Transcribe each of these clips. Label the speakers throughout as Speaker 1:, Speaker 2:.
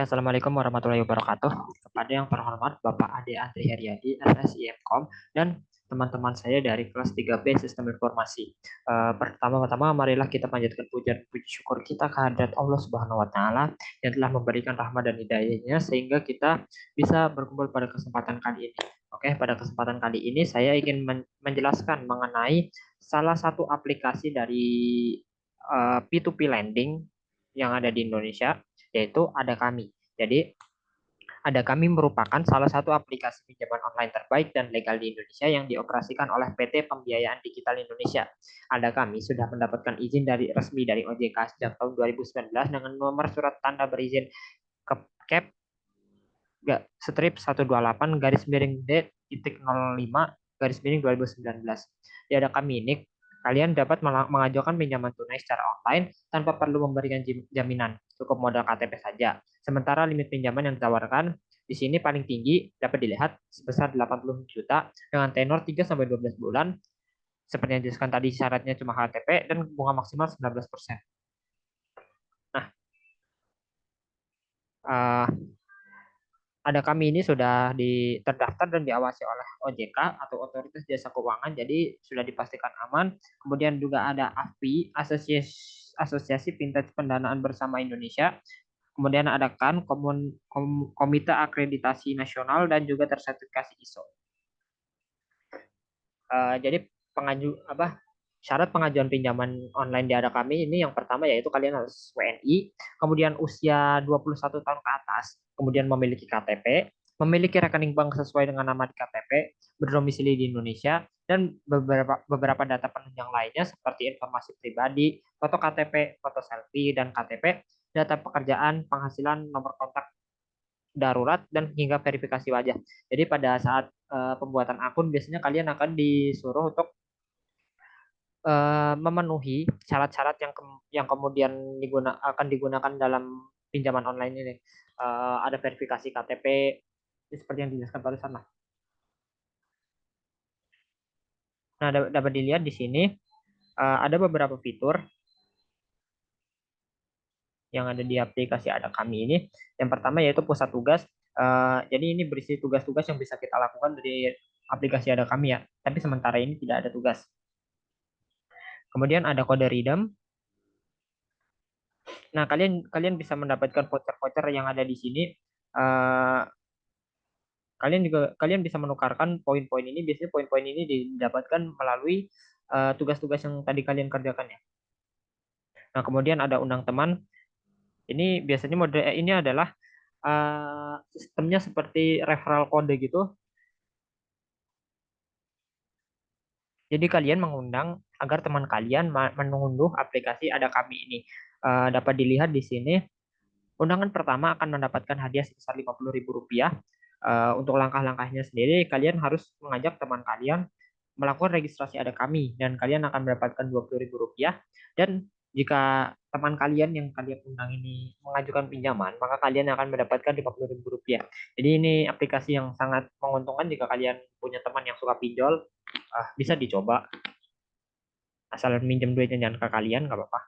Speaker 1: Assalamualaikum warahmatullahi wabarakatuh. Kepada yang terhormat Bapak Ade Andri Heriadi, SSIMkom, dan teman-teman saya dari kelas 3B Sistem Informasi. Pertama-tama marilah kita panjatkan pujian puji syukur kita kehadirat Allah Subhanahu wa taala yang telah memberikan rahmat dan hidayahnya sehingga kita bisa berkumpul pada kesempatan kali ini. Oke, pada kesempatan kali ini saya ingin menjelaskan mengenai salah satu aplikasi dari P2P lending yang ada di Indonesia, yaitu Ada Kami. Jadi Ada Kami merupakan salah satu aplikasi pinjaman online terbaik dan legal di Indonesia yang dioperasikan oleh PT Pembiayaan Digital Indonesia. Ada Kami sudah mendapatkan izin dari resmi dari OJK sejak tahun 2019 dengan nomor surat tanda berizin CAP strip 128 garis miring D titik 05 garis miring 2019. Di Ada Kami ini kalian dapat mengajukan pinjaman tunai secara online tanpa perlu memberikan jaminan, cukup modal KTP saja. Sementara limit pinjaman yang ditawarkan di sini paling tinggi dapat dilihat sebesar 80 juta dengan tenor 3 sampai 12 bulan. Seperti yang dijelaskan tadi, syaratnya cuma KTP dan bunga maksimal 19%. Nah, uh, Ada Kami ini sudah terdaftar dan diawasi oleh OJK atau Otoritas Jasa Keuangan, jadi sudah dipastikan aman. Kemudian juga ada AFPI, Asosiasi Fintech Pendanaan Bersama Indonesia. Kemudian ada Komite Akreditasi Nasional dan juga tersertifikasi ISO. Jadi syarat pengajuan pinjaman online di Ada Kami ini yang pertama yaitu kalian harus WNI, kemudian usia 21 tahun ke atas, kemudian memiliki KTP, memiliki rekening bank sesuai dengan nama di KTP, berdomisili di Indonesia, dan beberapa data penunjang lainnya seperti informasi pribadi, foto KTP, foto selfie dan KTP, data pekerjaan, penghasilan, nomor kontak darurat, dan hingga verifikasi wajah. Jadi pada saat pembuatan akun biasanya kalian akan disuruh untuk memenuhi syarat-syarat yang kemudian akan digunakan dalam pinjaman online ini. Ada verifikasi KTP seperti yang dijelaskan pada sana. Nah, dapat dilihat di sini ada beberapa fitur yang ada di aplikasi Ada Kami ini. Yang pertama yaitu pusat tugas. Jadi ini berisi tugas-tugas yang bisa kita lakukan dari aplikasi Ada Kami ya. Tapi sementara ini tidak ada tugas. Kemudian ada kode redeem. Nah, kalian bisa mendapatkan voucher-voucher yang ada di sini. Uh, kalian bisa menukarkan poin-poin ini. Biasanya poin-poin ini didapatkan melalui tugas-tugas yang tadi kalian kerjakan ya. Nah, kemudian ada undang teman. Ini biasanya mode ini adalah sistemnya seperti referral code gitu. Jadi kalian mengundang agar teman kalian mengunduh aplikasi Ada Kami ini. Dapat dilihat di sini, undangan pertama akan mendapatkan hadiah sebesar Rp50.000. Untuk langkah-langkahnya sendiri, kalian harus mengajak teman kalian melakukan registrasi Ada Kami dan kalian akan mendapatkan Rp20.000. Dan jika teman kalian yang kalian undang ini mengajukan pinjaman, maka kalian akan mendapatkan Rp50.000. Jadi ini aplikasi yang sangat menguntungkan jika kalian punya teman yang suka pinjol, bisa dicoba. Asal minjem duitnya jangan ke kalian, nggak apa-apa.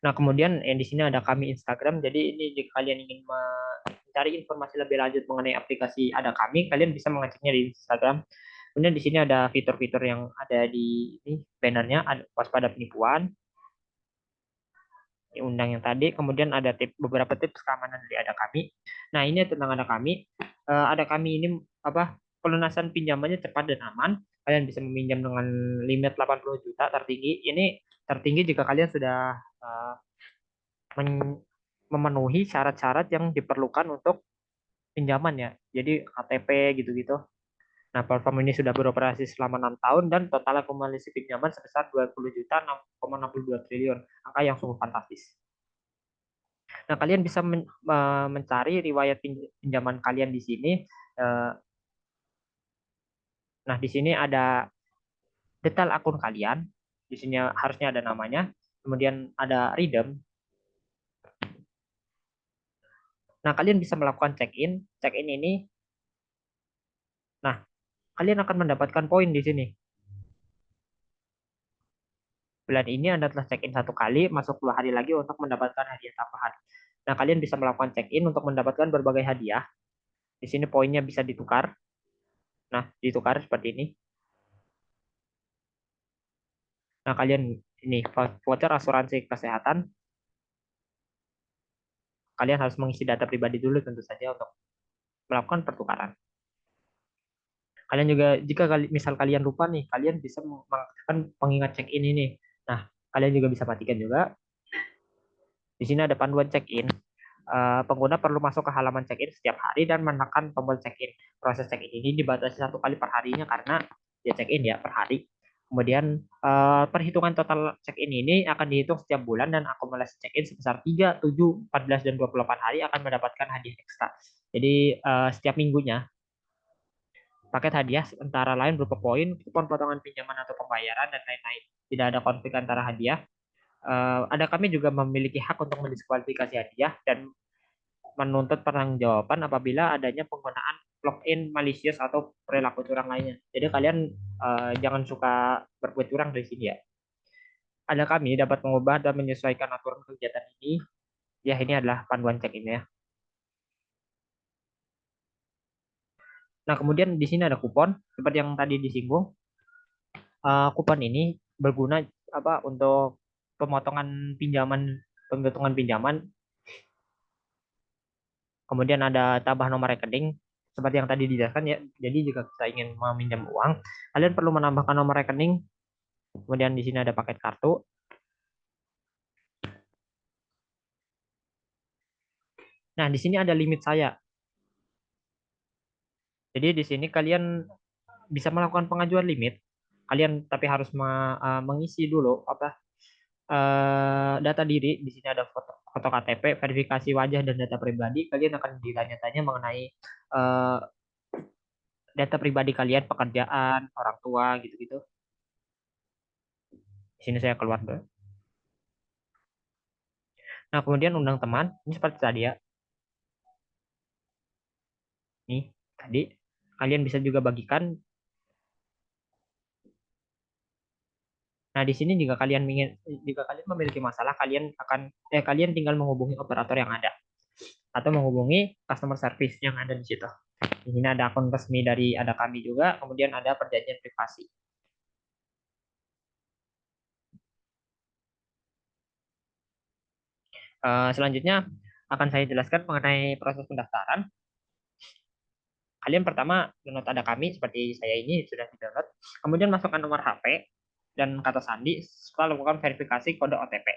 Speaker 1: Nah, kemudian di sini ada Kami Instagram. Jadi ini jika kalian ingin mencari informasi lebih lanjut mengenai aplikasi Ada Kami, kalian bisa mengeceknya di Instagram. Kemudian di sini ada fitur-fitur yang ada di ini bannernya, ada waspada penipuan, undang yang tadi, kemudian ada beberapa tips keamanan dari Ada Kami. Nah, ini tentang Ada Kami. Ada Kami ini pelunasan pinjamannya cepat dan aman. Kalian bisa meminjam dengan limit 80 juta tertinggi. Ini tertinggi jika kalian sudah memenuhi syarat-syarat yang diperlukan untuk pinjaman ya. Jadi KTP gitu-gitu. Nah, platform ini sudah beroperasi selama 6 tahun dan total akumulasi pinjaman sebesar 20 juta 6,62 triliun. Angka yang sungguh fantastis. Nah, kalian bisa mencari riwayat pinjaman kalian di sini. Nah, di sini ada detail akun kalian. Di sini harusnya ada namanya. Kemudian ada redeem. Nah, kalian bisa melakukan check-in. Check-in ini, nah, kalian akan mendapatkan poin di sini. bulan ini Anda telah check-in 1 kali, masuk 2 hari lagi untuk mendapatkan hadiah tambahan. Nah, kalian bisa melakukan check-in untuk mendapatkan berbagai hadiah. Di sini poinnya bisa ditukar. Nah, ditukar seperti ini. Nah, kalian ini voucher asuransi kesehatan. Kalian harus mengisi data pribadi dulu tentu saja untuk melakukan pertukaran. Kalian juga jika misal kalian lupa nih, kalian bisa mengaktifkan pengingat check-in ini. Nah, kalian juga bisa matikan juga. Di sini ada panduan check-in. Pengguna perlu masuk ke halaman check-in setiap hari dan menekan tombol check-in. Proses check-in ini dibatasi 1 kali per harinya karena dia check-in ya per hari. Kemudian perhitungan total check-in ini akan dihitung setiap bulan dan akumulasi check-in sebesar 3, 7, 14, dan 28 hari akan mendapatkan hadiah ekstra. Jadi setiap minggunya paket hadiah antara lain berupa poin, kupon potongan pinjaman atau pembayaran, dan lain-lain. Tidak ada konflik antara hadiah. Ada kami juga memiliki hak untuk mendiskualifikasi hadiah dan menuntut pertanggungjawaban apabila adanya penggunaan login malicious atau perilaku curang lainnya. Jadi kalian jangan suka berbuat curang dari sini ya. Ada kami dapat mengubah dan menyesuaikan aturan kegiatan ini. Ya, ini adalah panduan check-in ya. Nah, kemudian di sini ada kupon seperti yang tadi disinggung. Kupon ini berguna apa untuk pemotongan pinjaman, penghitungan pinjaman. Kemudian ada tambah nomor rekening seperti yang tadi dijelaskan ya. Jadi jika kita ingin meminjam uang, kalian perlu menambahkan nomor rekening. Kemudian di sini ada paket kartu. Nah, di sini ada limit saya. Jadi di sini kalian bisa melakukan pengajuan limit. Kalian tapi harus mengisi dulu apa data diri. Di sini ada foto KTP, verifikasi wajah dan data pribadi. Kalian akan ditanya-tanya mengenai uh, data pribadi kalian, pekerjaan, orang tua gitu-gitu. Di sini saya keluar dulu. Nah, kemudian undang teman. Ini seperti tadi ya. Nih, tadi kalian bisa juga bagikan. Nah, di sini jika kalian memiliki masalah, kalian tinggal menghubungi operator yang ada atau menghubungi customer service yang ada di situ. Di sini ada akun resmi dari ada kami juga, kemudian ada perjanjian privasi. Selanjutnya akan saya jelaskan mengenai proses pendaftaran. Kalian pertama download ada kami seperti saya ini sudah di-download. Kemudian masukkan nomor HP dan kata sandi setelah lakukan verifikasi kode OTP.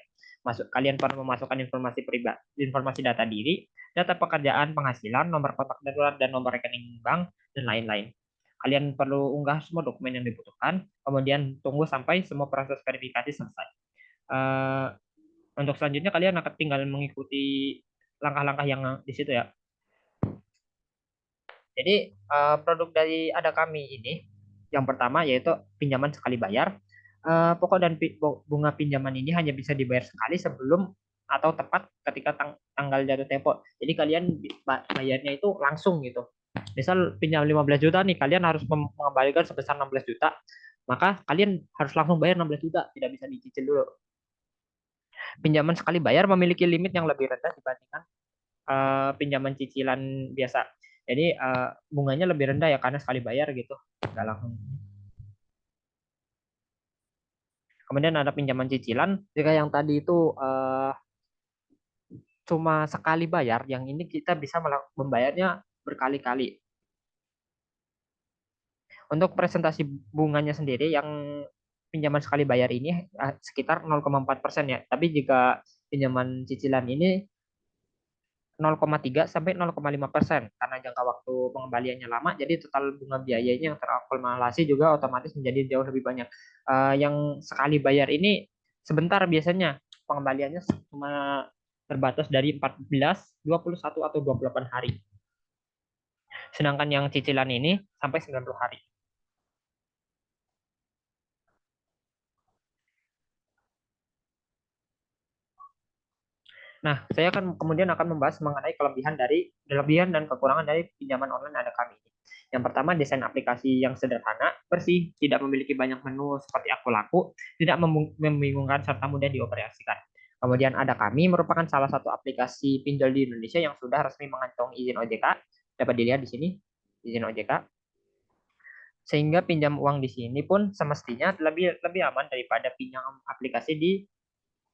Speaker 1: Kalian perlu memasukkan informasi pribadi, informasi data diri, data pekerjaan, penghasilan, nomor kontak darurat dan nomor rekening bank dan lain-lain. Kalian perlu unggah semua dokumen yang dibutuhkan, kemudian tunggu sampai semua proses verifikasi selesai. Uh, untuk selanjutnya kalian akan tinggal mengikuti langkah-langkah yang di situ ya. Jadi produk dari ada kami ini yang pertama yaitu pinjaman sekali bayar. Pokok dan bunga pinjaman ini hanya bisa dibayar sekali sebelum atau tepat ketika tanggal jatuh tempo. Jadi kalian bayarnya itu langsung gitu. Misal pinjam 15 juta nih, kalian harus mengembalikan sebesar 16 juta. Maka kalian harus langsung bayar 16 juta, tidak bisa dicicil dulu. Pinjaman sekali bayar memiliki limit yang lebih rendah dibandingkan pinjaman cicilan biasa. Jadi bunganya lebih rendah ya karena sekali bayar gitu. Nggak langsung. Kemudian ada pinjaman cicilan. Jika yang tadi itu cuma sekali bayar, yang ini kita bisa membayarnya berkali-kali. Untuk presentasi bunganya sendiri yang pinjaman sekali bayar ini sekitar 0,4% ya. Tapi jika pinjaman cicilan ini 0,3 sampai 0,5% karena jangka waktu pengembaliannya lama, jadi total bunga biayanya yang terakumulasi juga otomatis menjadi jauh lebih banyak. Yang sekali bayar ini sebentar biasanya pengembaliannya cuma terbatas dari 14, 21 atau 28 hari. Sedangkan yang cicilan ini sampai 90 hari. Nah, kemudian akan membahas mengenai kelebihan dan kekurangan dari pinjaman online ada kami. Yang pertama, desain aplikasi yang sederhana, bersih, tidak memiliki banyak menu seperti Aku Laku, tidak membingungkan serta mudah dioperasikan. Kemudian ada Kami, merupakan salah satu aplikasi pinjol di Indonesia yang sudah resmi mengantongi izin OJK. Dapat dilihat di sini, izin OJK. Sehingga pinjam uang di sini pun semestinya lebih lebih aman daripada pinjam aplikasi di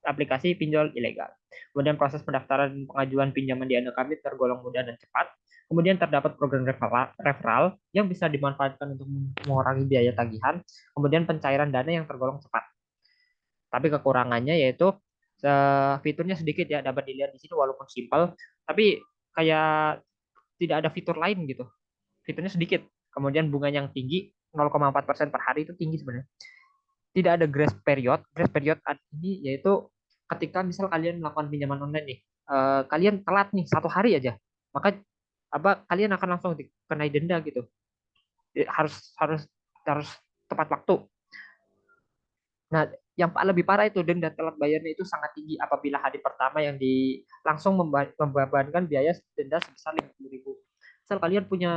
Speaker 1: aplikasi pinjol ilegal. Kemudian proses pendaftaran pengajuan pinjaman di Kami tergolong mudah dan cepat. Kemudian terdapat program referral yang bisa dimanfaatkan untuk mengurangi biaya tagihan. Kemudian pencairan dana yang tergolong cepat. Tapi kekurangannya yaitu fiturnya sedikit ya, dapat dilihat di sini walaupun simpel, tapi kayak tidak ada fitur lain gitu. Fiturnya sedikit. Kemudian bunga yang tinggi 0,4% per hari itu tinggi sebenarnya. Tidak ada grace period. Grace period ini yaitu ketika misal kalian melakukan pinjaman online nih, kalian telat nih 1 hari aja, maka kalian akan langsung dikenai denda gitu. Harus harus harus tepat waktu. Nah, yang lebih parah itu denda telat bayarnya itu sangat tinggi apabila hari pertama yang langsung membebankan biaya denda sebesar 50.000. Misal kalian punya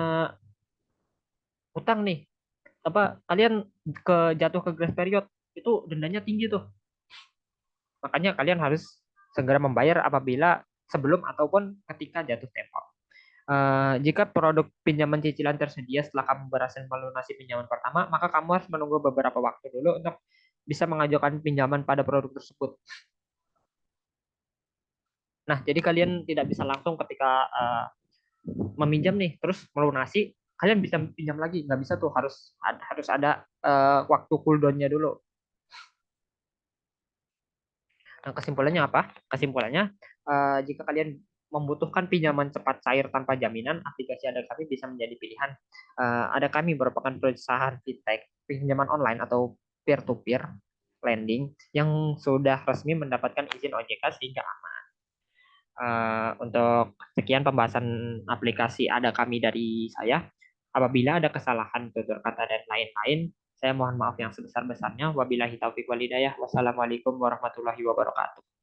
Speaker 1: utang nih, kalian jatuh ke grace period, itu dendanya tinggi tuh. Makanya kalian harus segera membayar apabila sebelum ataupun ketika jatuh tempo. Jika produk pinjaman cicilan tersedia setelah kamu berhasil melunasi pinjaman pertama, maka kamu harus menunggu beberapa waktu dulu untuk bisa mengajukan pinjaman pada produk tersebut. Nah, jadi kalian tidak bisa langsung ketika meminjam nih, terus melunasi, kalian bisa pinjam lagi. Nggak bisa tuh, harus ada waktu cooldown-nya dulu. Nah, kesimpulannya apa? Kesimpulannya, jika kalian membutuhkan pinjaman cepat cair tanpa jaminan, aplikasi Ada Kami bisa menjadi pilihan. Ada Kami merupakan perusahaan fintech pinjaman online atau peer-to-peer lending yang sudah resmi mendapatkan izin OJK sehingga aman. Untuk sekian pembahasan aplikasi Ada Kami dari saya. Apabila ada kesalahan tutur kata dan lain-lain, saya mohon maaf yang sebesar-besarnya. Wabillahi taufiq walhidayah. Wassalamualaikum warahmatullahi wabarakatuh.